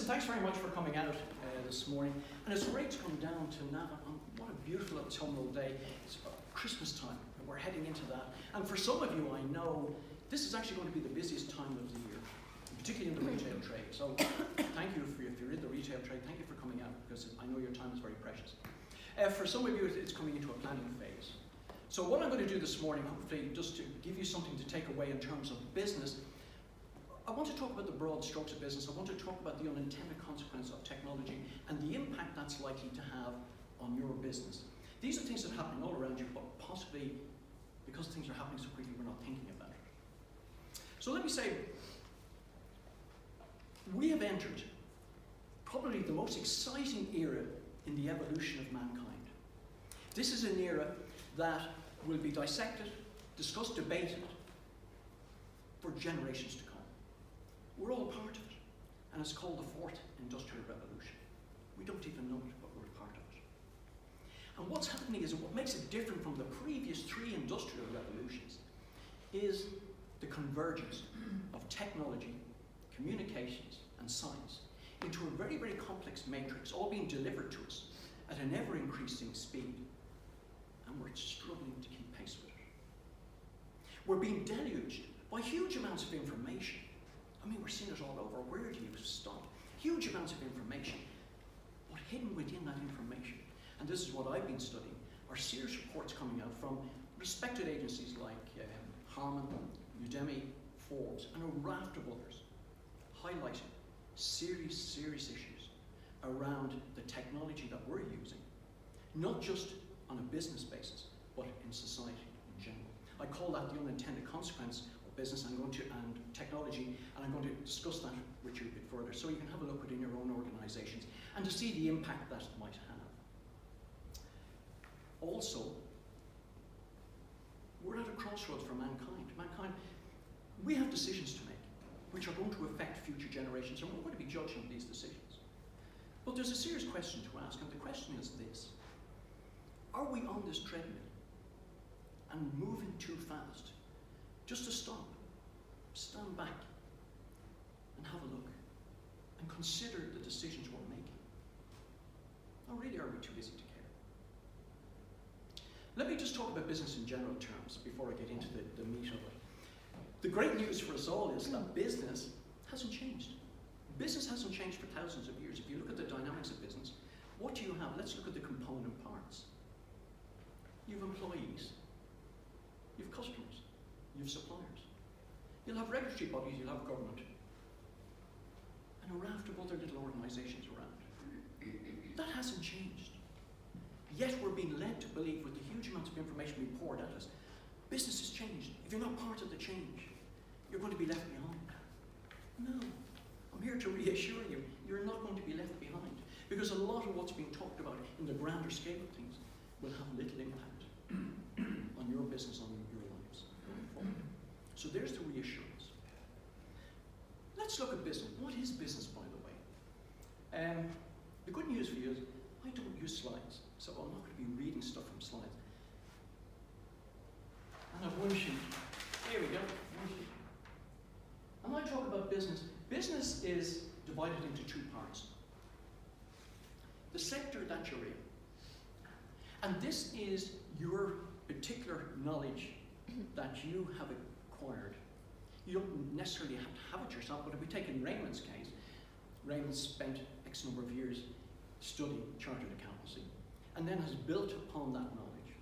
thanks very much for coming out this morning. And it's great to come down to Navan on what a beautiful autumnal day. It's Christmas time, and we're heading into that. And for some of you, I know this is actually going to be the busiest time of the year, particularly in the retail trade. So thank you if you're in the retail trade, thank you for coming out, because I know your time is very precious. For some of you, it's coming into a planning phase. So what I'm going to do this morning, hopefully just to give you something to take away in terms of business, I want to talk about the broad strokes of business. I want to talk about the unintended consequence of technology and the impact that's likely to have on your business. These are things that are happening all around you, but possibly because things are happening so quickly, we're not thinking about it. So let me say, we have entered probably the most exciting era in the evolution of mankind. This is an era that will be dissected, discussed, debated for generations to come. We're all part of it, and it's called the Fourth Industrial Revolution. We don't even know it, but we're a part of it. And what's happening is, what makes it different from the previous three industrial revolutions is the convergence of technology, communications, and science into a very, very complex matrix, all being delivered to us at an ever-increasing speed, and we're struggling to keep pace with it. We're being deluged by huge amounts of information. I mean, we're seeing it all over. Where do you stop? Huge amounts of information, but hidden within that information, and this is what I've been studying, are serious reports coming out from respected agencies like Harman, Udemy, Forbes, and a raft of others, highlighting serious issues around the technology that we're using, not just on a business basis, but in society in general. I call that the unintended consequence of business and technology, and I'm going to discuss that with you a bit further, so you can have a look within your own organizations and to see the impact that it might have. Also, we're at a crossroads for mankind. We have decisions to make, which are going to affect future generations, and we're going to be judged on these decisions. But there's a serious question to ask, and the question is this: are we on this treadmill and moving too fast just to stop, stand back, and have a look, and consider the decisions we're making? Or really, are we too busy to care? Let me just talk about business in general terms before I get into the meat of it. The great news for us all is that business hasn't changed. Business hasn't changed for thousands of years. If you look at the dynamics of business, what do you have? Let's look at the component parts. You have employees, you have customers, you have suppliers. You'll have regulatory bodies, you'll have government, and a raft of other little organizations around. That hasn't changed. Yet we're being led to believe, with the huge amounts of information being poured at us, business has changed. If you're not part of the change, you're going to be left behind. No, I'm here to reassure you, you're not going to be left behind, because a lot of what's being talked about in the grander scale of things will have little impact on your business, on your lives going forward. So there's the reassurance. Let's look at business. What is business, by the way? The good news for you is I don't use slides, so I'm not going to be reading stuff from slides. And I have one sheet. Here we go, one sheet. And I talk about business. Business is divided into two parts. The sector that you're in. And this is your particular knowledge that you have acquired. You don't necessarily have to have it yourself, but if we take in Raymond's case, Raymond spent X number of years studying chartered accountancy and then has built upon that knowledge.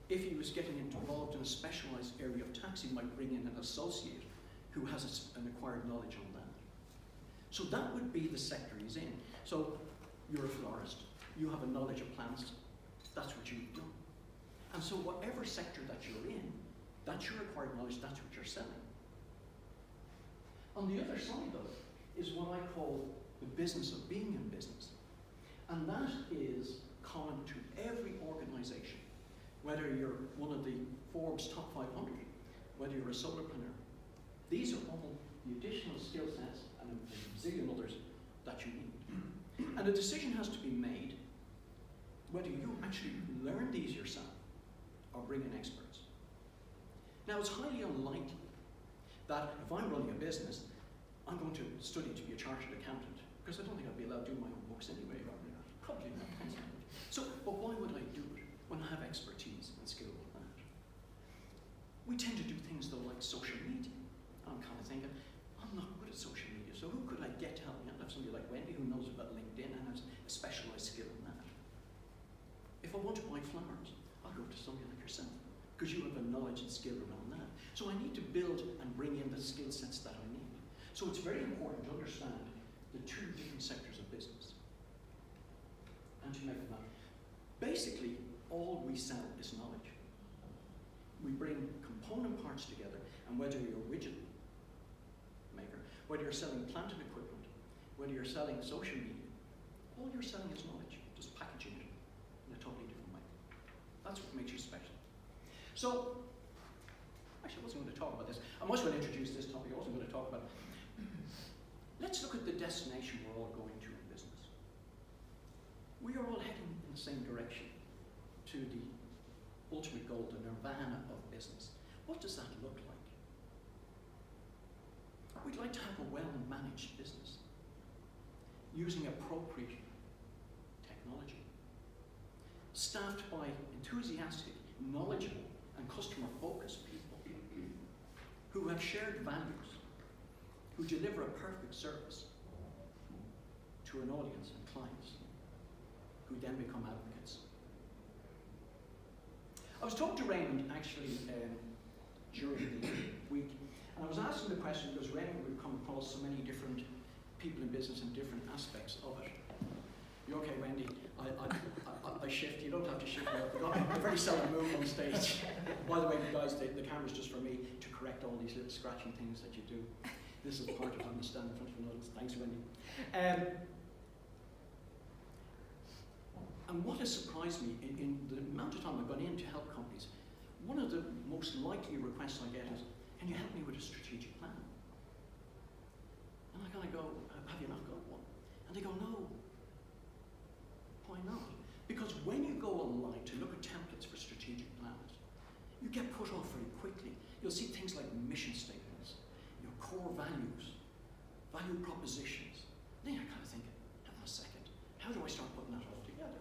If he was getting involved in a specialized area of tax, he might bring in an associate who has an acquired knowledge on that. So that would be the sector he's in. So you're a florist, you have a knowledge of plants, that's what you've done. And so whatever sector that you're in, that's your acquired knowledge, that's what you're selling. On the other side, though, is what I call the business of being in business. And that is common to every organization, whether you're one of the Forbes top 500, whether you're a solopreneur. These are all the additional skill sets and a zillion others that you need. And a decision has to be made whether you actually learn these yourself or bring in experts. Now, it's highly unlikely that if I'm running a business, I'm going to study to be a chartered accountant because I don't think I'd be allowed to do my own books anyway. Probably not. So, but why would I do it when I have expertise and skill with that? We tend to do things though like social media. I'm kind of thinking, I'm not good at social media, so who could I get to help me? I'd have somebody like Wendy who knows about LinkedIn and has a specialised skill in that. If I want to buy flowers, I'll go to somebody like yourself, because you have a knowledge and skill around that. So I need to build and bring in the skill sets that I need. So it's very important to understand the two different sectors of business and to make them up. Basically, all we sell is knowledge. We bring component parts together, and whether you're a widget maker, whether you're selling plant and equipment, whether you're selling social media, all you're selling is knowledge, just packaging it in a totally different way. That's what makes you special. So, actually I wasn't going to talk about this. I was going to introduce this topic, I wasn't going to talk about it. Let's look at the destination we're all going to in business. We are all heading in the same direction to the ultimate goal, the nirvana of business. What does that look like? We'd like to have a well-managed business using appropriate technology, staffed by enthusiastic, knowledgeable, and customer-focused people who have shared values, who deliver a perfect service to an audience and clients, who then become advocates. I was talking to Raymond actually during the week, and I was asking the question because Raymond would come across so many different people in business and different aspects of it. You okay, Wendy? I shift. You don't have to shift me up. I very seldom move on stage. By the way, guys, the camera's just for me to correct all these little scratching things that you do. This is part of having to stand in front of an audience. Thanks, Wendy. And what has surprised me in the amount of time I've gone in to help companies, one of the most likely requests I get is, can you help me with a strategic plan? And I kind of go, have you not got one? And they go, no. Why not? Because when you go online to look at templates for strategic plans, you get put off very quickly. You'll see things like mission statements, your core values, value propositions. Then I kind of think, hang on a second, how do I start putting that all together?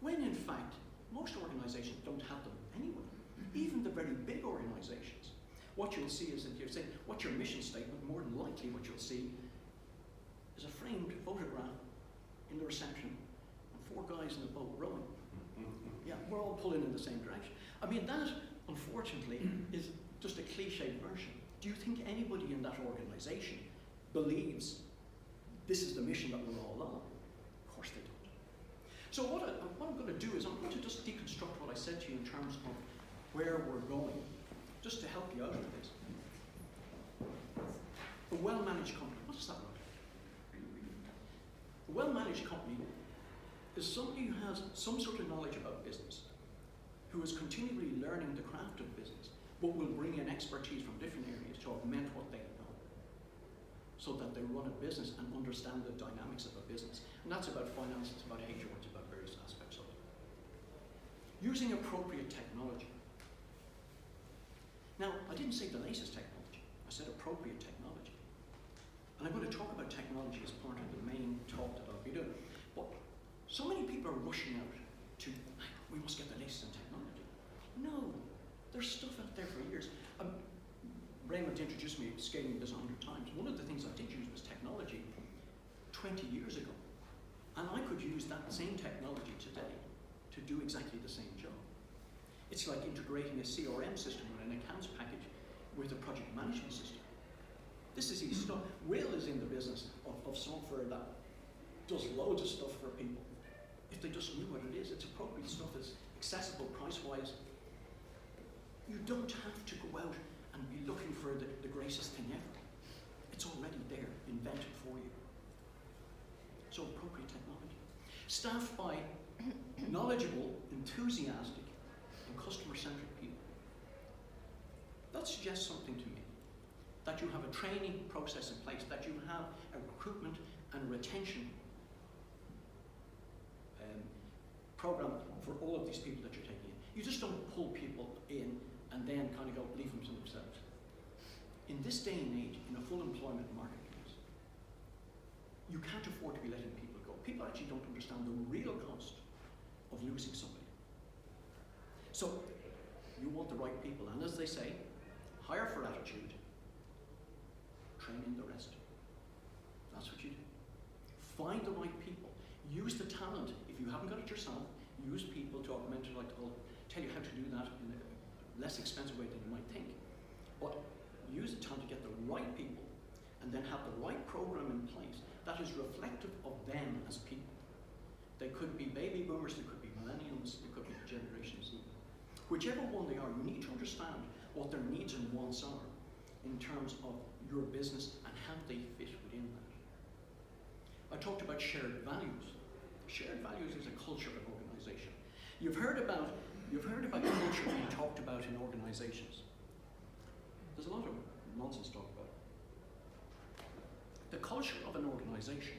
When in fact, most organizations don't have them anyway. Even the very big organizations. What you'll see is that you say, what's your mission statement? More than likely what you'll see is a framed photograph in the reception and 4 guys in a boat rowing. Yeah, we're all pulling in the same direction. I mean, that, unfortunately, is just a cliched version. Do you think anybody in that organization believes this is the mission that we're all on? Of course they don't. So what I'm going to do is I'm going to just deconstruct what I said to you in terms of where we're going, just to help you out with this. A well-managed company, what does that look like? A well-managed company is somebody who has some sort of knowledge about business, who is continually learning the craft of business, but will bring in expertise from different areas to augment what they know, so that they run a business and understand the dynamics of a business. And that's about finance, it's about HR, it's about various aspects of it. Using appropriate technology. Now, I didn't say the latest technology, I said appropriate technology. And I'm going to talk about technology as part of the main talk that I'll be doing. But so many people are rushing out to, we must get the latest in technology. No, there's stuff out there for years. Raymond introduced me to scaling this 100 times. One of the things I did use was technology 20 years ago. And I could use that same technology today to do exactly the same job. It's like integrating a CRM system or an accounts package with a project management system. This is easy stuff. Will is in the business of software that does loads of stuff for people. If they just knew what it is, it's appropriate stuff, it's accessible price-wise. You don't have to go out and be looking for the greatest thing ever. It's already there, invented for you. So appropriate technology. Staffed by knowledgeable, enthusiastic, and customer-centric people. That suggests something to me. That you have a training process in place, that you have a recruitment and retention program for all of these people that you're taking in. You just don't pull people in and then kind of go leave them to themselves. In this day and age, in a full employment marketplace, You can't afford to be letting people go. People actually don't understand the real cost of losing somebody. So you want the right people, and as they say, hire for attitude, train in the rest. That's what you do. Find the right people. Use the talent. If you haven't got it yourself, use people to augment it, like I'll tell you how to do that in a less expensive way than you might think. But use the talent to get the right people, and then have the right program in place that is reflective of them as people. They could be baby boomers, they could be millennials, they could be Generation Z. Whichever one they are, you need to understand what their needs and wants are in terms of your business and how they fit within that. I talked about shared values. Shared values is a culture of an organization. You've heard about culture being talked about in organizations. There's a lot of nonsense talked about. The culture of an organization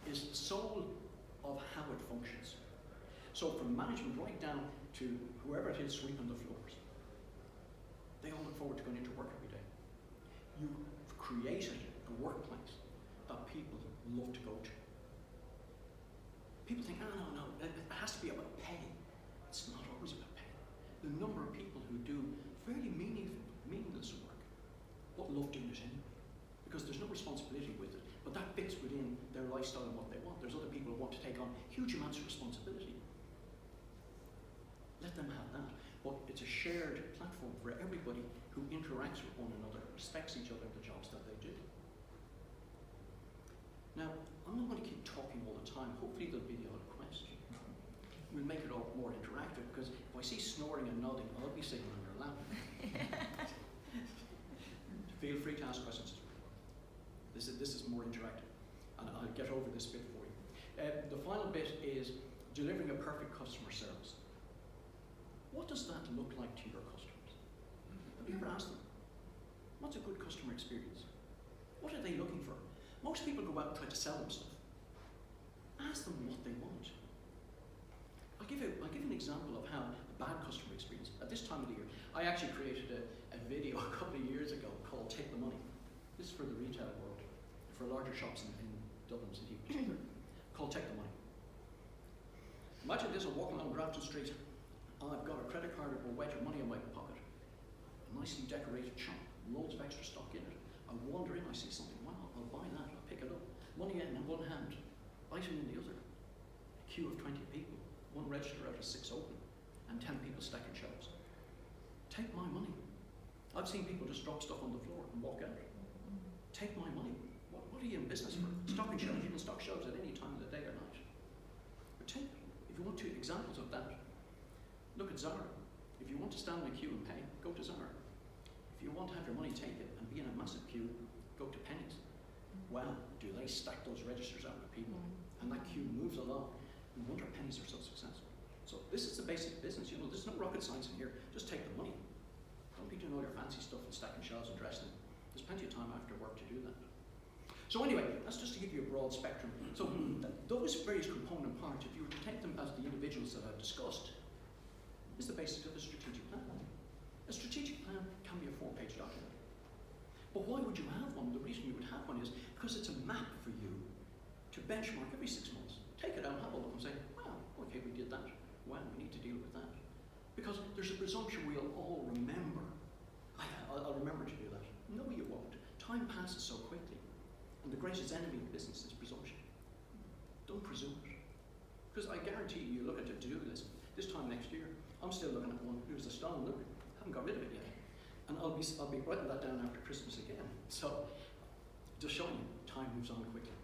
is the soul of how it functions. So from management right down to whoever it is sweeping the floors, they all look forward to going into work every day. You've created a workplace that people love to go to. People think, oh, no, it has to be about pay. It's not always about pay. The number of people who do fairly meaningless work, but love doing it anyway, because there's no responsibility with it, but that fits within their lifestyle and what they want. There's other people who want to take on huge amounts of responsibility. Let them have that. But it's a shared platform for everybody who interacts with one another, respects each other, the jobs that they do. Now, I'm not going to keep talking all the time. Hopefully there'll be the odd question. We'll make it all more interactive, because if I see snoring and nodding, I'll be sitting on your lap. Feel free to ask questions. This is more interactive, and I'll get over this bit for you. The final bit is delivering a perfect customer service. What does that look like to your customers? Have you ever asked them? What's a good customer experience? What are they looking for? Most people go out and try to sell them stuff. Ask them what they want. I'll give an example of how a bad customer experience. At this time of the year, I actually created a video a couple of years ago called Take the Money. This is for the retail world, for larger shops in Dublin City in particular, called Take the Money. Imagine this, I'm walking along Grafton Street, and I've got a credit card or a wedge of money in my pocket. A nicely decorated shop, loads of extra stock in it. I wander in, I see something, wow, I'll buy that, I'll pick it up. Money in one hand, item in the other. A queue of 20 people, one register out of 6 open, and 10 people stacking shelves. Take my money. I've seen people just drop stuff on the floor and walk out. Take my money. What are you in business for? Stocking shelves, you can stock shelves at any time of the day or night. But take it. If you want two examples of that, look at Zara. If you want to stand in a queue and pay, go to Zara. If you want to have your money taken and be in a massive queue, go to Pennies. Wow, do they stack those registers out with people? And that queue moves along. No wonder Pennies are so successful. So this is the basic business. There's no rocket science in here. Just take the money. Don't be doing all your fancy stuff and stacking shelves and dressing. There's plenty of time after work to do that. So anyway, that's just to give you a broad spectrum. So those various component parts, if you were to take them as the individuals that I've discussed, is the basis of a strategic plan. A strategic plan can be a 4-page document. But why would you have one? The reason you would have one is because it's a map for you to benchmark every 6 months. Take it out, have a look and say, well, okay, we did that. Well, we need to deal with that. Because there's a presumption we'll all remember. I'll remember to do that. No, you won't. Time passes so quickly. And the greatest enemy of business is presumption. Don't presume it. Because I guarantee you look at the to-do list this time next year, I'm still looking at one. There's a stone, look, haven't got rid of it yet. And I'll be writing that down after Christmas again. So, just showing you, time moves on quickly.